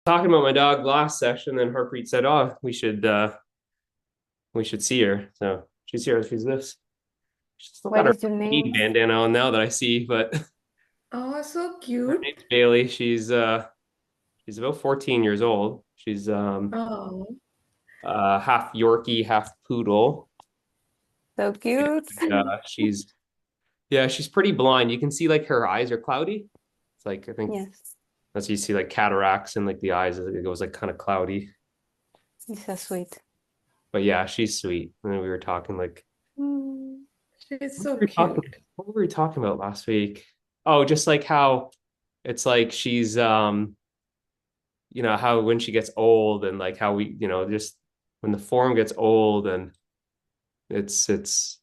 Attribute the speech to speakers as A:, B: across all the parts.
A: Talking about my dog last session, and Harpreet said, "Oh, we should see her." So she's here. She's this. She's still got
B: What
A: her
B: is your
A: pig
B: name?
A: bandana on now that I see, but
C: Oh, so
A: her
C: cute.
A: name's Bailey. She's about 14 years old. She's
C: Oh,
A: half Yorkie, half poodle.
B: So cute.
A: She's yeah, she's pretty blind. You can see like her eyes are cloudy. It's like I think
B: Yes,
A: that's you see like cataracts and like the eyes. It goes like kind of cloudy.
B: he's so sweet.
A: But yeah, she's sweet. And then we were talking like
B: Mm.
C: she's
A: What were
C: so
A: we talking,
C: cute.
A: what were we talking about last week? Oh, just like how it's like she's how when she gets old and like how we, just when the form gets old and it's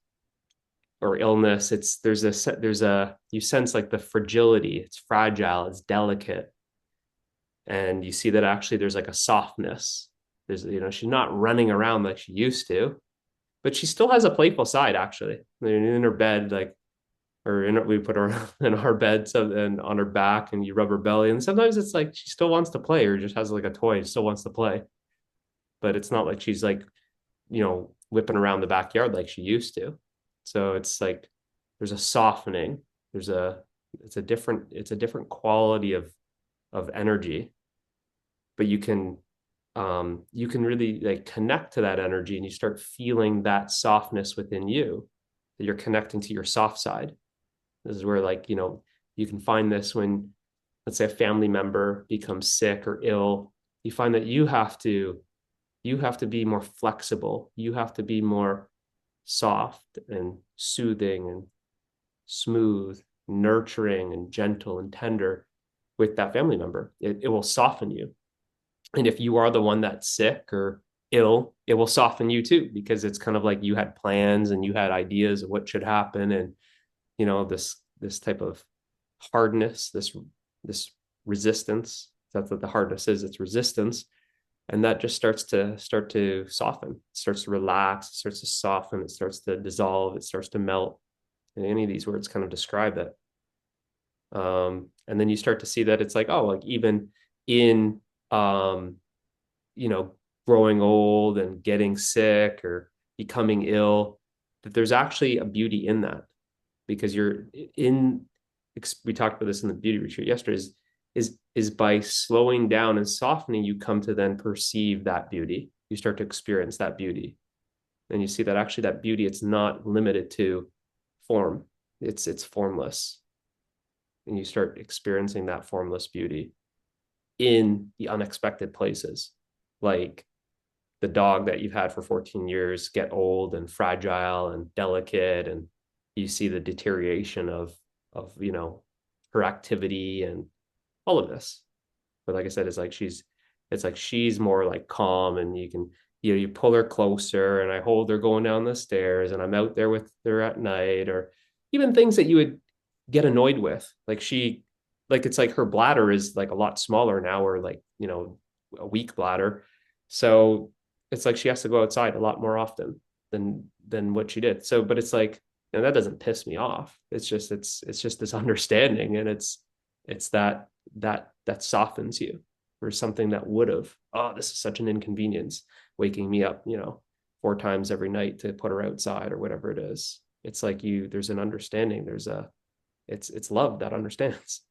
A: or illness, it's there's a you sense like the fragility. It's fragile, it's delicate. And you see that actually there's like a softness. She's not running around like she used to, but she still has a playful side actually. In her bed, like we put her in our bed and on her back and you rub her belly and sometimes it's like she still wants to play or just has like a toy still wants to play, but it's not like she's like whipping around the backyard like she used to. So it's like there's a softening, there's a it's a different quality of energy, but you can really like connect to that energy and you start feeling that softness within you, that you're connecting to your soft side. This is where you can find this when, let's say, a family member becomes sick or ill. You find that you have to be more flexible. You have to be more soft and soothing and smooth, nurturing and gentle and tender with that family member. It will soften you. And if you are the one that's sick or ill, it will soften you too, because it's kind of like you had plans and you had ideas of what should happen. And this type of hardness, this resistance. That's what the hardness is. It's resistance, and that just starts to soften. It starts to relax. It starts to soften. It starts to dissolve. It starts to melt. And any of these words kind of describe it. And then you start to see that it's like, oh, like even in um, you know growing old and getting sick or becoming ill, that there's actually a beauty in that, because you're in we talked about this in the beauty retreat yesterday, is by slowing down and softening, you come to then perceive that beauty. You start to experience that beauty. And you see that actually that beauty, it's not limited to form. It's formless. And you start experiencing that formless beauty in the unexpected places. Like the dog that you've had for 14 years get old and fragile and delicate, and you see the deterioration of her activity and all of this. But like I said, it's like she's more like calm, and you pull her closer and I hold her going down the stairs and I'm out there with her at night, or even things that you would get annoyed with. Like it's like her bladder is like a lot smaller now, or like, a weak bladder. So it's like she has to go outside a lot more often than what she did. So, but it's like, that doesn't piss me off. It's just this understanding, and it's that softens you for something that would have, oh, this is such an inconvenience, waking me up, 4 times every night to put her outside or whatever it is. It's like there's an understanding. It's love that understands,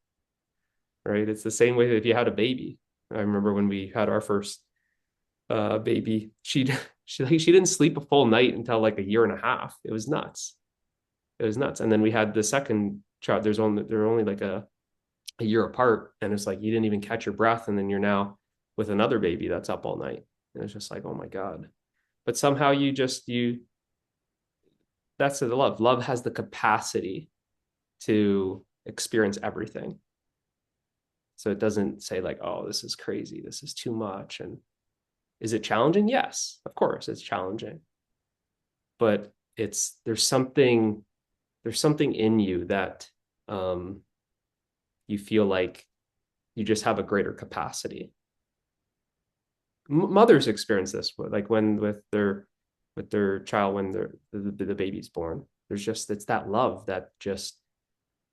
A: right? It's the same way that if you had a baby. I remember when we had our first baby, she didn't sleep a full night until like a year and a half. It was nuts. It was nuts. And then we had the second child. They're only like a year apart, and it's like you didn't even catch your breath, and then you're now with another baby that's up all night. And it's just like, oh my god. But somehow you that's the love. Love has the capacity to experience everything. So it doesn't say like, oh, this is crazy, this is too much. And is it challenging? Yes, of course it's challenging. But there's something in you that um you feel like you just have a greater capacity. Mothers experience this, like when with their child, when the baby's born. It's that love that just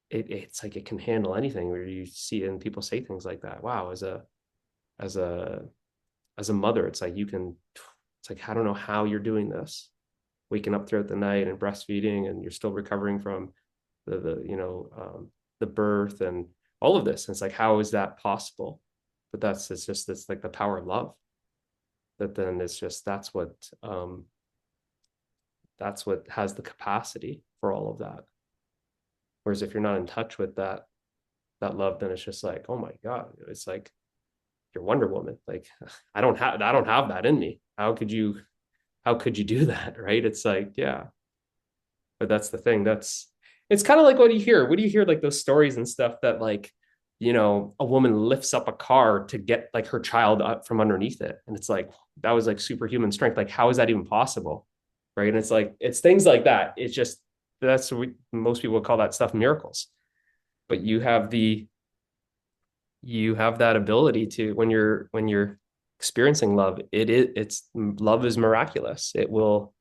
A: it's like it can handle anything, where you see and people say things like that. Wow, as a mother, it's like it's like, I don't know how you're doing this, waking up throughout the night and breastfeeding, and you're still recovering from the birth and all of this. And it's like, how is that possible? But it's like the power of love. That then it's just that's what has the capacity for all of that. Whereas if you're not in touch with that love, then it's just like, oh my God, it's like you're Wonder Woman. Like I don't have that in me. How could you do that? Right? It's like, yeah. But that's the thing. It's kind of like what do you hear like those stories and stuff that like, a woman lifts up a car to get like her child up from underneath it. And it's like, that was like superhuman strength. Like, how is that even possible? Right. And it's like, it's things like that. It's just, that's what most people would call that stuff miracles. But you have that ability to, when you're experiencing love, it's love is miraculous. It will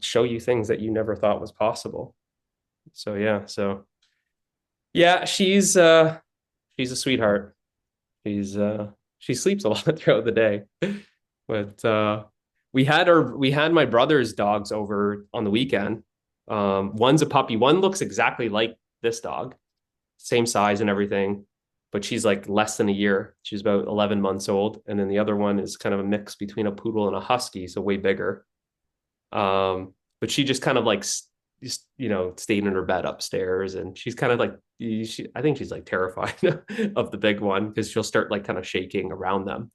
A: show you things that you never thought was possible. So yeah, she's a sweetheart. She sleeps a lot throughout the day. But we had my brother's dogs over on the weekend. One's a puppy. One looks exactly like this dog, same size and everything, but she's like less than a year. She's about 11 months old. And then the other one is kind of a mix between a poodle and a husky, so way bigger. But she just kind of like just stayed in her bed upstairs, and she's kind of like I think she's like terrified of the big one because she'll start like kind of shaking around them.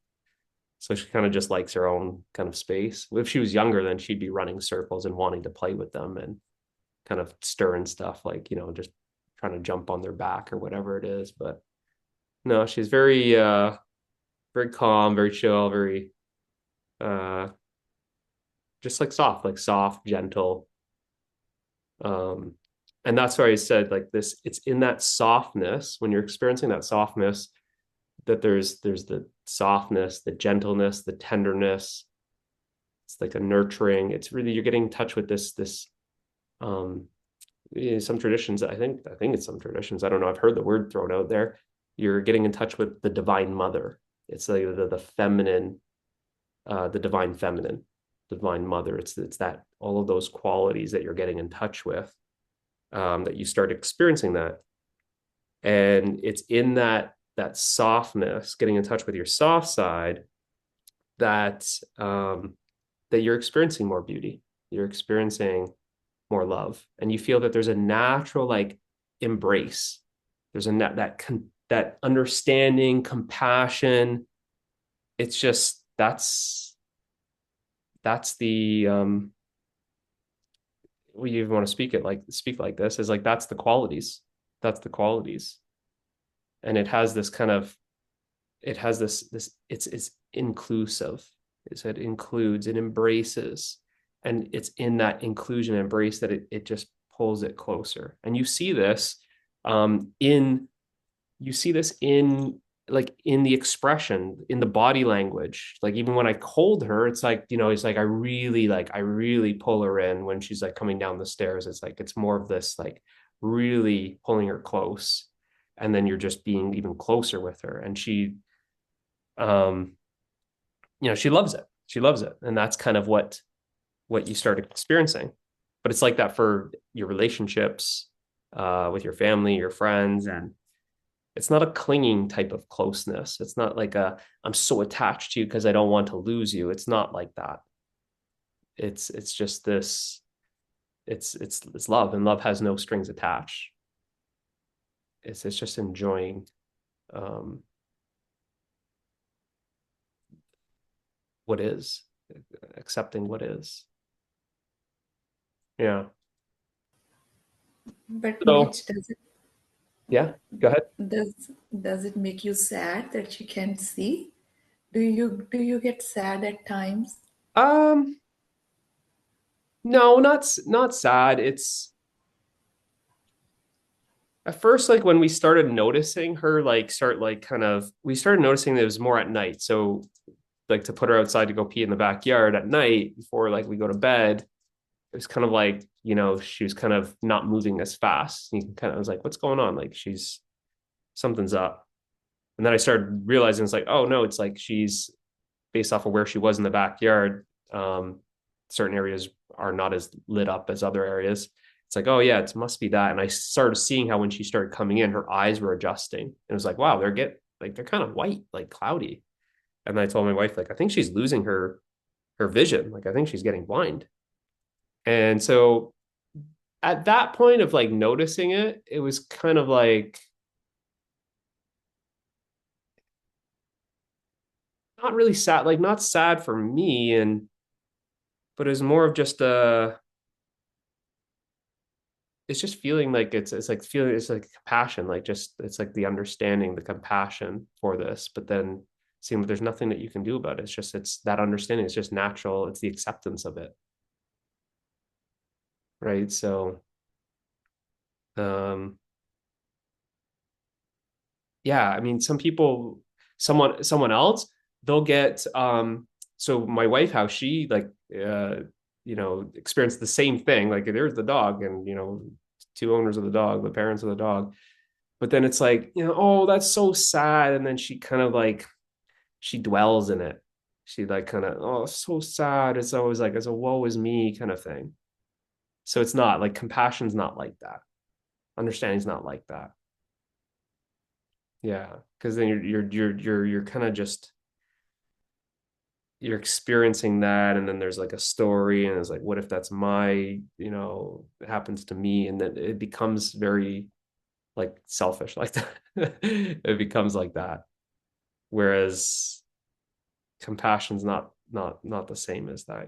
A: So she kind of just likes her own kind of space. If she was younger, then she'd be running circles and wanting to play with them and kind of stirring stuff like, just trying to jump on their back or whatever it is. But no, she's very calm, very chill, very uh just like soft, gentle. Um, and that's why I said like this, it's in that softness, when you're experiencing that softness, that there's the softness, the gentleness, the tenderness. It's like a nurturing. It's really, you're getting in touch with this um some traditions, I think it's some traditions. I don't know. I've heard the word thrown out there. You're getting in touch with the divine mother. It's like the feminine, the divine mother. It's that all of those qualities that you're getting in touch with, that you start experiencing that. And it's in that softness, getting in touch with your soft side, that that you're experiencing more beauty. You're experiencing more love, and you feel that there's a natural like embrace. There's that understanding, compassion. It's just that's the we even want to speak like this is like that's the qualities. And it has this kind of, it has this it's inclusive. It includes, it embraces, and it's in that inclusion embrace that it just pulls it closer. And in you see this in like in the expression, in the body language. Like even when I hold her, it's like, it's like I really pull her in when she's like coming down the stairs. It's like it's more of this like really pulling her close. And then you're just being even closer with her. And um, she loves it. She loves it. And that's kind of what you start experiencing. But it's like that for your relationships, with your family, your friends, and it's not a clinging type of closeness. It's not like I'm so attached to you because I don't want to lose you. It's not like that. It's just this. It's love, and love has no strings attached. It's just enjoying, um, what is, accepting what is. Yeah.
C: But
A: So
C: Mitch,
A: yeah, go ahead.
C: does does it make you sad that you can't see? Do you get sad at times?
A: Um, no, not sad. It's at first like when we started noticing her, like start like kind of we started noticing that it was more at night. So like to put her outside to go pee in the backyard at night before like we go to bed, it was kind of like, she was kind of not moving as fast. You kind of, I was like, what's going on? Like something's up. And then I started realizing it's like, oh no, it's like she's based off of where she was in the backyard. Certain areas are not as lit up as other areas. It's like, oh yeah, it must be that. And I started seeing how when she started coming in, her eyes were adjusting. And it was like, wow, they're kind of white, like cloudy. And I told my wife, like, I think she's losing her vision. Like, I think she's getting blind. And so at that point of like noticing it, it was kind of like not really sad, like not sad for me, and but it was more of just it's just feeling like it's like feeling it's like compassion, like just it's like the understanding, the compassion for this, but then seeing that there's nothing that you can do about it. It's that understanding, it's just natural, it's the acceptance of it. Right. So um yeah, I mean, some people, someone else, they'll get so my wife, how she like experienced the same thing. Like there's the dog and two owners of the dog, the parents of the dog. But then it's like, oh, that's so sad. And then she kind of like she dwells in it. She like kind of, oh, so sad. It's always like it's a woe is me kind of thing. So it's not like compassion's not like that. Understanding's not like that. Yeah, because then you're kind of just you're experiencing that, and then there's like a story, and it's like, what if that's it happens to me, and then it becomes very like selfish like that. It becomes like that. Whereas compassion's not the same as that.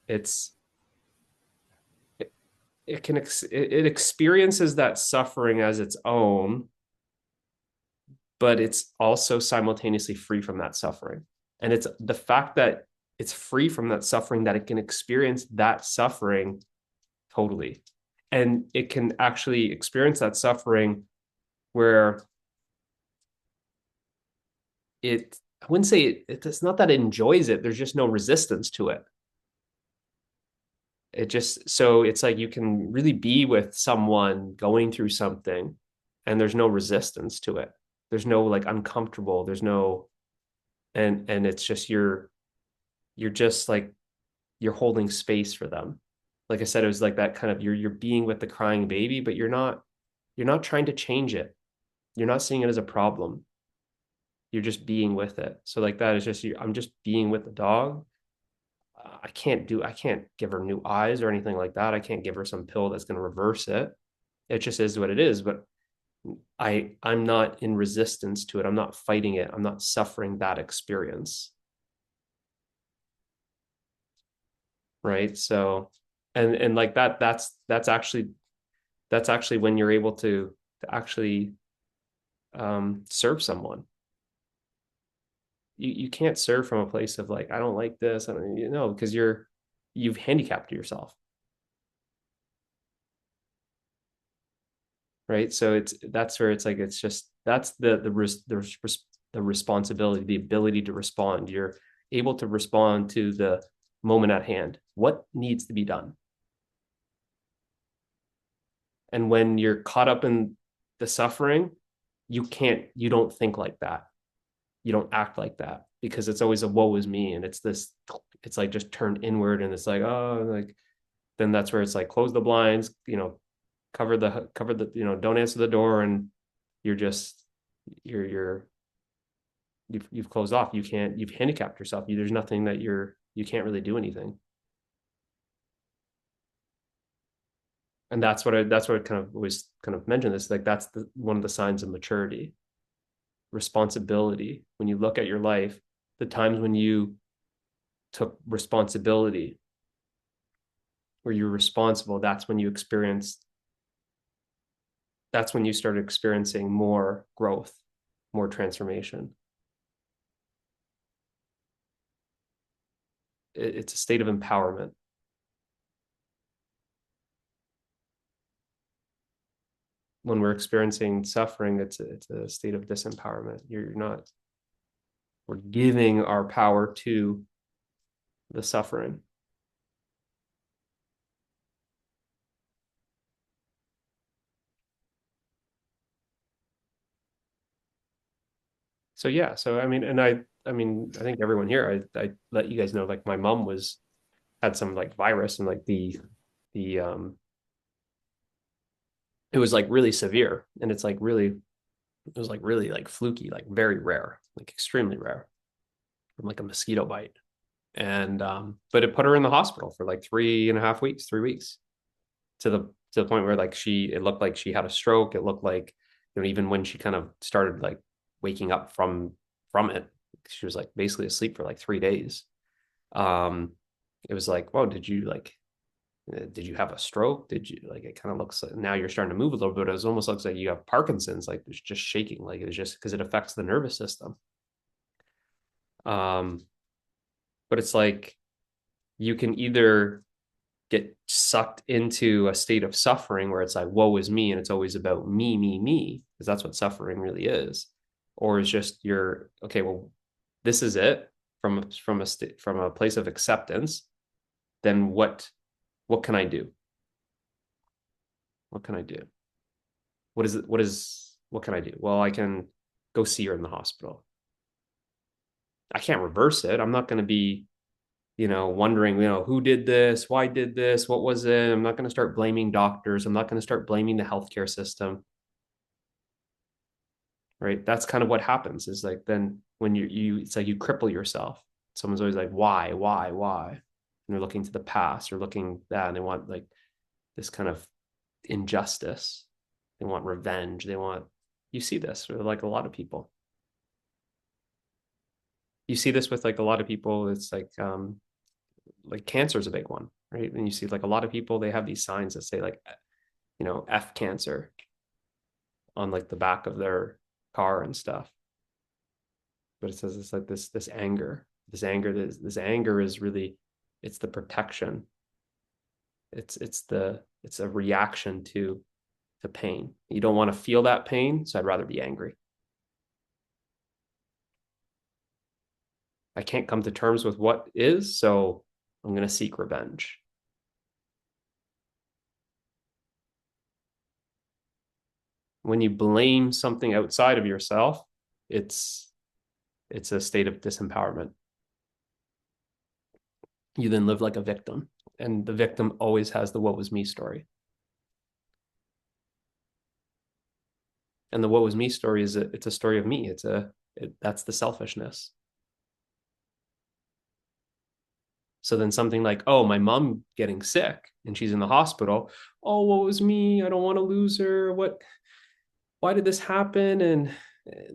A: It's it, it experiences that suffering as its own, but it's also simultaneously free from that suffering. And it's the fact that it's free from that suffering that it can experience that suffering totally. And it can actually experience that suffering where I wouldn't say it's not that it enjoys it, there's just no resistance to it. So it's like you can really be with someone going through something and there's no resistance to it. There's no like uncomfortable, there's no and it's just you're just like you're holding space for them. Like I said, it was like that kind of you're being with the crying baby, but you're not trying to change it. You're not seeing it as a problem. You're just being with it. So like that is just I'm just being with the dog. I can't give her new eyes or anything like that. I can't give her some pill that's going to reverse it. It just is what it is. But I'm not in resistance to it. I'm not fighting it. I'm not suffering that experience. Right. So and like that's actually when you're able to actually serve someone. You can't serve from a place of like, I don't like this. I don't, because you've handicapped yourself. Right. So that's where it's like, it's just, that's the responsibility, the ability to respond. You're able to respond to the moment at hand. What needs to be done? And when you're caught up in the suffering, you don't think like that. You don't act like that because it's always a woe is me. And it's like just turned inward and it's like, oh, like, then that's where it's like, close the blinds, cover the, don't answer the door. And you're just, you're, you've closed off. You've handicapped yourself. There's nothing that you can't really do anything. And that's what I kind of always kind of mentioned this, like, that's one of the signs of maturity, responsibility. When you look at your life, the times when you took responsibility, where you're responsible, that's when you started experiencing more growth, more transformation. It's a state of empowerment. When we're experiencing suffering, it's a state of disempowerment. You're not, we're giving our power to the suffering. So yeah, so I mean, and I mean, I think everyone here, I let you guys know, like my mom had some like virus, and like the it was like really severe, and it was like really like fluky, like very rare, like extremely rare, from like a mosquito bite. And but it put her in the hospital for like 3.5 weeks, 3 weeks, to the point where like it looked like she had a stroke. It looked like, even when she kind of started like waking up from it, she was like basically asleep for like 3 days. um it was like, whoa, did you have a stroke? Did you, like, it kind of looks like now you're starting to move a little bit. It almost looks like you have Parkinson's, like it's just shaking, like it's just because it affects the nervous system. um but it's like you can either get sucked into a state of suffering where it's like, woe is me, and it's always about me, because that's what suffering really is. Or is just, you're okay, well, this is it, from a place of acceptance. Then what can I do? What can I do? What can I do? Well, I can go see her in the hospital. I can't reverse it. I'm not going to be, wondering, who did this, why did this, what was it. I'm not going to start blaming doctors. I'm not going to start blaming the healthcare system. Right? That's kind of what happens, is like, then when it's like you cripple yourself. Someone's always like, why? And they're looking to the past, or looking that, and they want like this kind of injustice. They want revenge. You see this with like a lot of people. You see this with like a lot of people. It's like cancer is a big one, right? And you see like a lot of people, they have these signs that say like, F cancer on like the back of their car and stuff. But it says it's like this anger, this anger is really, it's the protection. It's a reaction to pain. You don't want to feel that pain, so I'd rather be angry. I can't come to terms with what is, so I'm going to seek revenge. When you blame something outside of yourself, it's it's a state of disempowerment. You then live like a victim, and the victim always has the what was me story. And the what was me story it's a story of me. That's the selfishness. So then something like, oh, my mom getting sick and she's in the hospital. Oh, what was me? I don't want to lose her. Why did this happen? And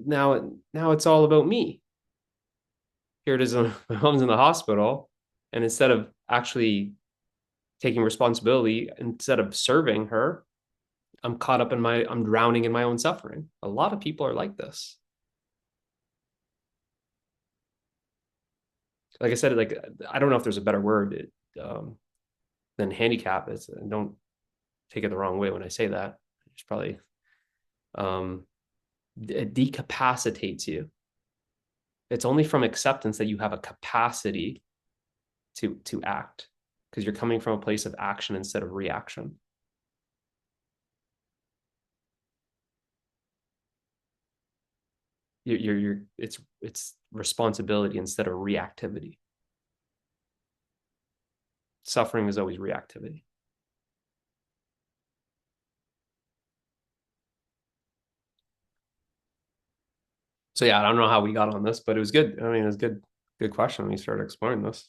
A: now it's all about me. Here it is. My mom's in the hospital. And instead of actually taking responsibility, instead of serving her, I'm drowning in my own suffering. A lot of people are like this. Like I said, like, I don't know if there's a better word than handicap. Don't take it the wrong way when I say that. It's probably, um, it decapacitates you. It's only from acceptance that you have a capacity to act, because you're coming from a place of action instead of reaction. It's responsibility instead of reactivity. Suffering is always reactivity. So yeah, I don't know how we got on this, but it was good. I mean, it was good question when we started exploring this.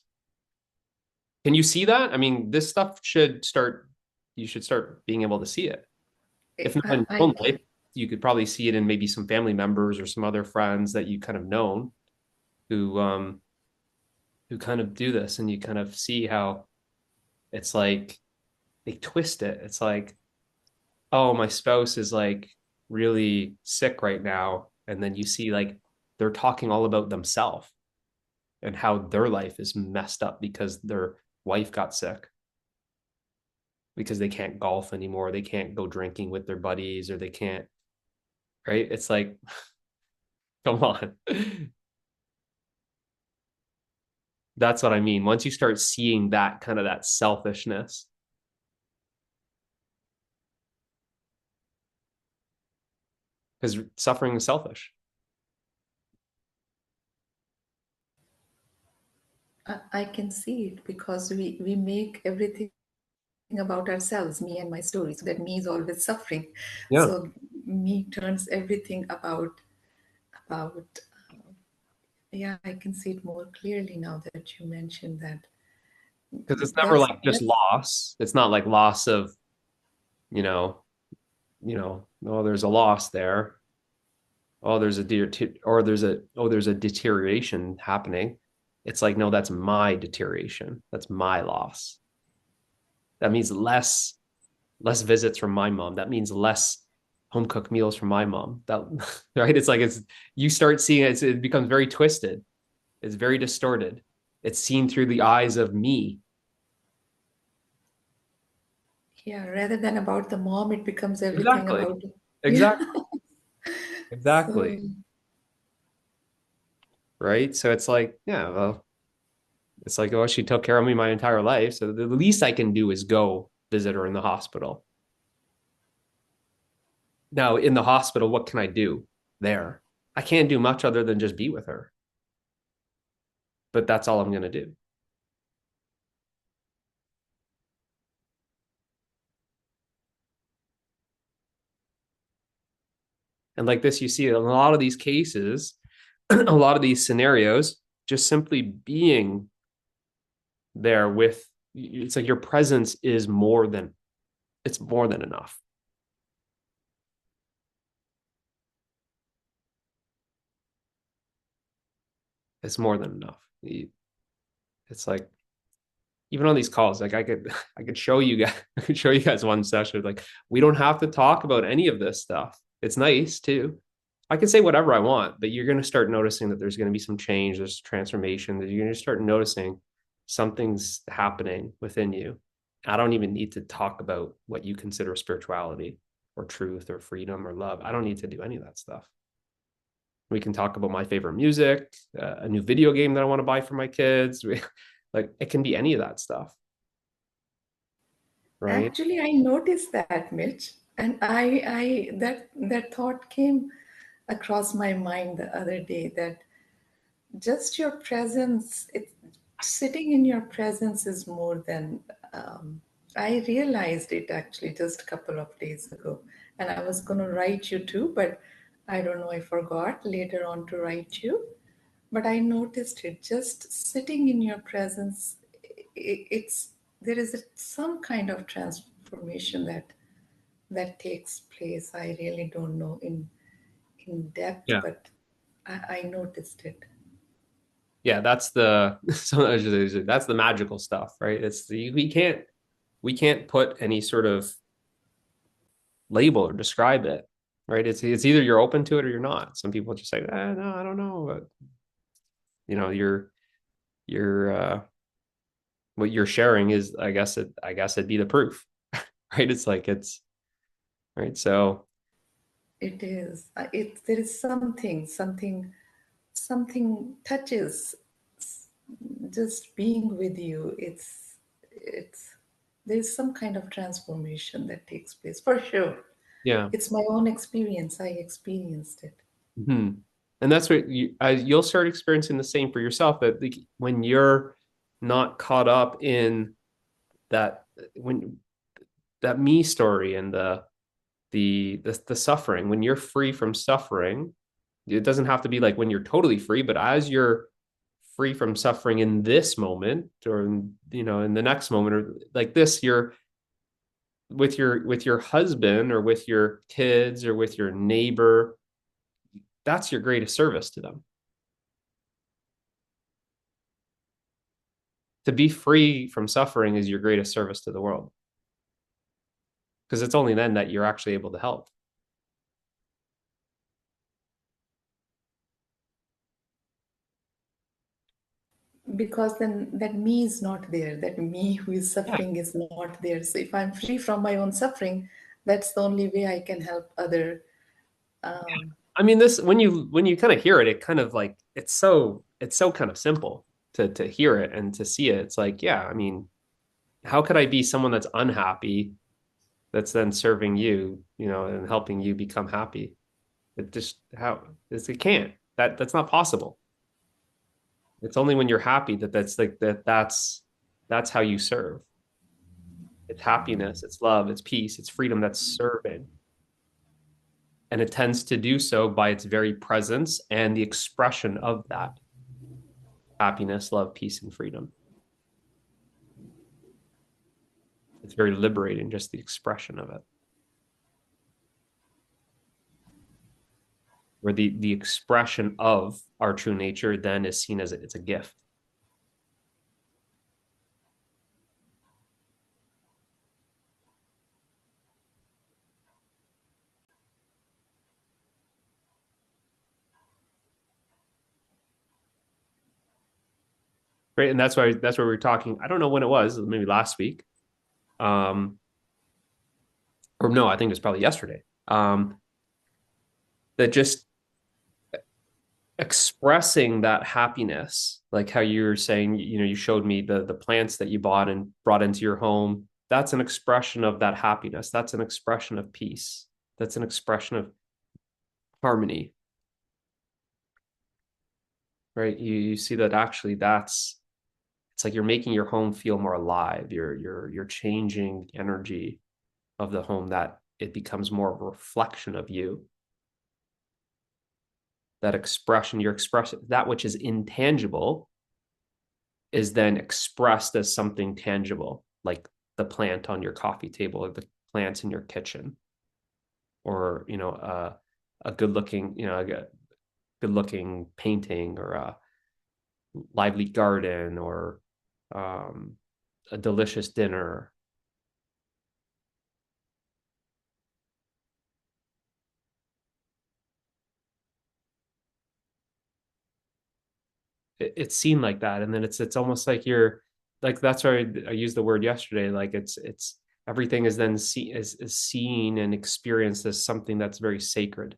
A: Can you see that? I mean, this stuff you should start being able to see it. If not in your
C: I
A: own life, you could probably see it in maybe some family members or some other friends that you kind of known who kind of do this, and you kind of see how it's like they twist it. It's like, oh, my spouse is like really sick right now. And then you see like they're talking all about themselves and how their life is messed up because their wife got sick, because they can't golf anymore. They can't go drinking with their buddies, or they can't, right? It's like, come on. That's what I mean. Once you start seeing that kind of that selfishness, because suffering is selfish.
C: I can see it because we make everything about ourselves, me and my story. So that me is always suffering.
A: Yeah,
C: So me turns everything about yeah, I can see it more clearly now that you mentioned that.
A: because it's never
C: That's
A: like just
C: that's
A: loss. It's not like loss of, you know, oh, there's a loss there. Oh, there's a or there's a deterioration happening. It's like, no, that's my deterioration. That's my loss. That means less visits from my mom. That means less home cooked meals from my mom. That right? It's like it's you start seeing it, it becomes very twisted. It's very distorted. It's seen through the eyes of me.
C: yeah, rather than about the mom, it becomes everything
A: Exactly.
C: about yeah.
A: Exactly.
C: So
A: Exactly. Right. So it's like, yeah, well, it's like, oh, she took care of me my entire life. So the least I can do is go visit her in the hospital. Now, in the hospital, what can I do there? I can't do much other than just be with her, but that's all I'm going to do. And like this, you see in a lot of these cases, a lot of these scenarios, just simply being there with it's like your presence is more than it's more than enough. It's more than enough. It's like even on these calls, like I could show you guys I could show you guys one session. Like we don't have to talk about any of this stuff. It's nice too. I can say whatever I want, but you're going to start noticing that there's going to be some change, there's transformation, that you're going to start noticing something's happening within you. I don't even need to talk about what you consider spirituality or truth or freedom or love. I don't need to do any of that stuff. We can talk about my favorite music, a new video game that I want to buy for my kids. Like it can be any of that stuff, right?
C: actually, I noticed that, Mitch, and I that thought came across my mind the other day that just your presence, sitting in your presence is more than. I realized it actually just a couple of days ago, and I was going to write you too, but I don't know, I forgot later on to write you. But I noticed it just sitting in your presence. It's there is some kind of transformation that takes place. I really don't know in depth,
A: Yeah.
C: but I noticed it.
A: Yeah, that's the that's the magical stuff, right? It's the we can't put any sort of label or describe it, right? It's either you're open to it or you're not. Some people just say, no, I don't know, but you know, you're what you're sharing is, I guess it'd be the proof, right? It's like it's right. So
C: It is. It there is something touches just being with you. It's there's some kind of transformation that takes place for sure.
A: yeah.
C: It's my own experience. I experienced it.
A: Hmm. And that's what you'll start experiencing the same for yourself. That like, when you're not caught up in that when that me story and the suffering, when you're free from suffering, it doesn't have to be like when you're totally free, but as you're free from suffering in this moment or in the next moment or like this, you're with your husband or with your kids or with your neighbor, that's your greatest service to them. To be free from suffering is your greatest service to the world because it's only then that you're actually able to help.
C: Because then that me is not there. That me who is
A: Yeah.
C: suffering is not there. So if I'm free from my own suffering, that's the only way I can help other. Um,
A: I mean, this when you kind of hear it, it kind of like it's so kind of simple to hear it and to see it. It's like, yeah, I mean, how could I be someone that's unhappy that's then serving you, and helping you become happy? It just how it can't. That's not possible. It's only when you're happy that that's how you serve. It's happiness, it's love, it's peace, it's freedom that's serving. And it tends to do so by its very presence and the expression of that happiness, love, peace, and freedom. It's very liberating, just the expression of it. Where the expression of our true nature then is seen as it's a gift. Right. And that's why we were talking. I don't know when it was, maybe last week. Um, or no, I think it was probably yesterday. That just expressing that happiness, like how you were saying, you showed me the plants that you bought and brought into your home. That's an expression of that happiness. That's an expression of peace. That's an expression of harmony, right? You see that actually that's it's like you're making your home feel more alive. You're changing the energy of the home, that it becomes more of a reflection of you. That expression, you're expressing that which is intangible is then expressed as something tangible, like the plant on your coffee table or the plants in your kitchen, or a good looking, a good looking painting, or a lively garden, or um, a delicious dinner. It's seen like that, and then it's almost like you're like, that's why I used the word yesterday, like it's everything is then is seen and experienced as something that's very sacred.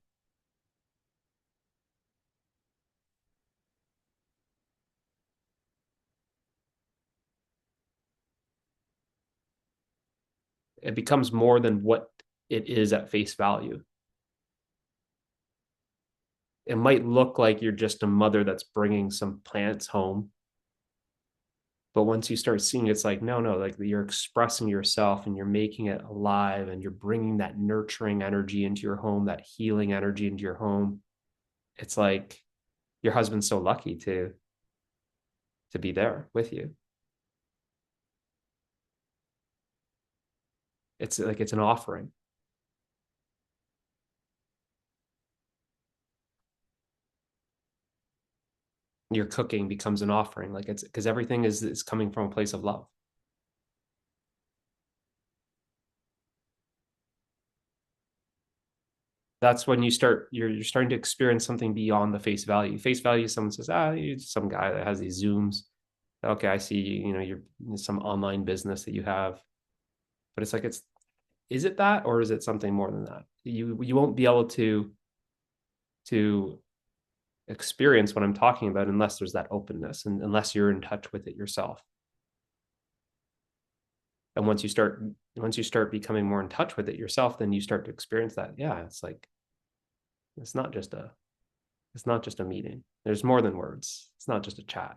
A: It becomes more than what it is at face value. It might look like you're just a mother that's bringing some plants home, but once you start seeing it, it's like, no, like you're expressing yourself and you're making it alive, and you're bringing that nurturing energy into your home, that healing energy into your home. It's like your husband's so lucky to be there with you. It's like it's an offering. Your cooking becomes an offering, like it's because everything is coming from a place of love. That's when you're starting to experience something beyond the face value. Face value, someone says, you're some guy that has these Zooms. Okay, I see, you're some online business that you have. But it's like, is it that, or is it something more than that? You won't be able to experience what I'm talking about unless there's that openness, and unless you're in touch with it yourself. And once you start becoming more in touch with it yourself, then you start to experience that. Yeah, it's like it's not just a it's not just a meeting. There's more than words. It's not just a chat.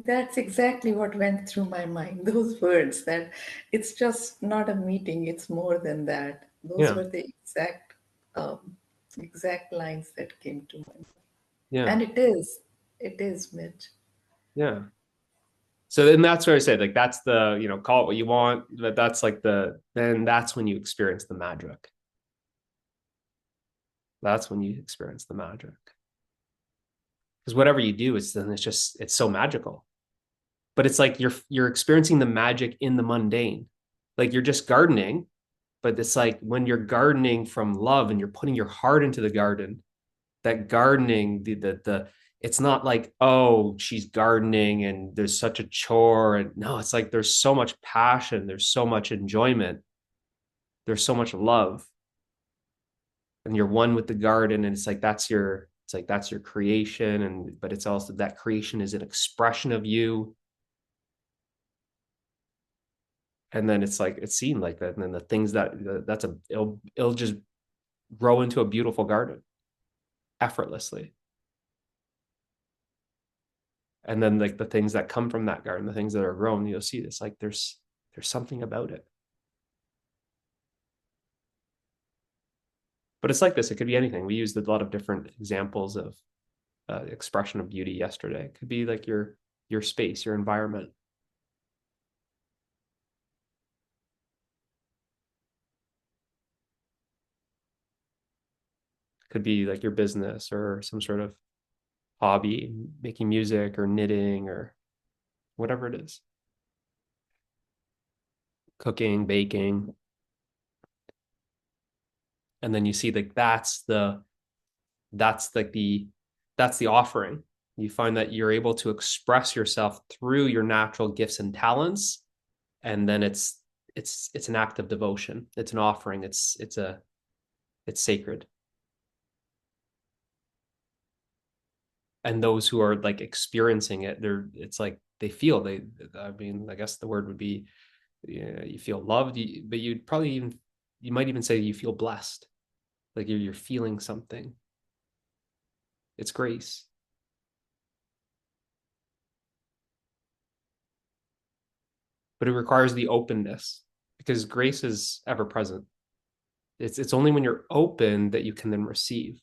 C: That's exactly what went through my mind. Those words, that it's just not a meeting, it's more than that. Those
A: Yeah,
C: were the exact lines that came to mind.
A: yeah,
C: And it is, Mitch.
A: yeah. So then that's where I say, like, that's the, call it what you want, but that's like then that's when you experience the magic. That's when you experience the magic. Because whatever you do, it's so magical. But it's like you're experiencing the magic in the mundane. Like you're just gardening, but it's like when you're gardening from love and you're putting your heart into the garden, that gardening, the it's not like, oh, she's gardening and there's such a chore. And no, it's like there's so much passion, there's so much enjoyment, there's so much love, and you're one with the garden. And it's like that's your creation. And but it's also that creation is an expression of you. And then it's like it's seen like that. And then the things it'll just grow into a beautiful garden effortlessly. And then like the things that come from that garden, the things that are grown, you'll see this, like there's something about it. But it's like this, it could be anything. We used a lot of different examples of expression of beauty yesterday. It could be like your space, your environment. It could be like your business or some sort of hobby, making music or knitting or whatever it is. Cooking, baking. And then you see like that's like the offering. You find that you're able to express yourself through your natural gifts and talents, and then it's an act of devotion. It's an offering. It's sacred. And those who are like experiencing it, it's like they feel they. I mean, I guess the word would be, yeah, you feel loved, but you might even say you feel blessed, like you're feeling something. It's grace. But it requires the openness because grace is ever present. It's only when you're open that you can then receive.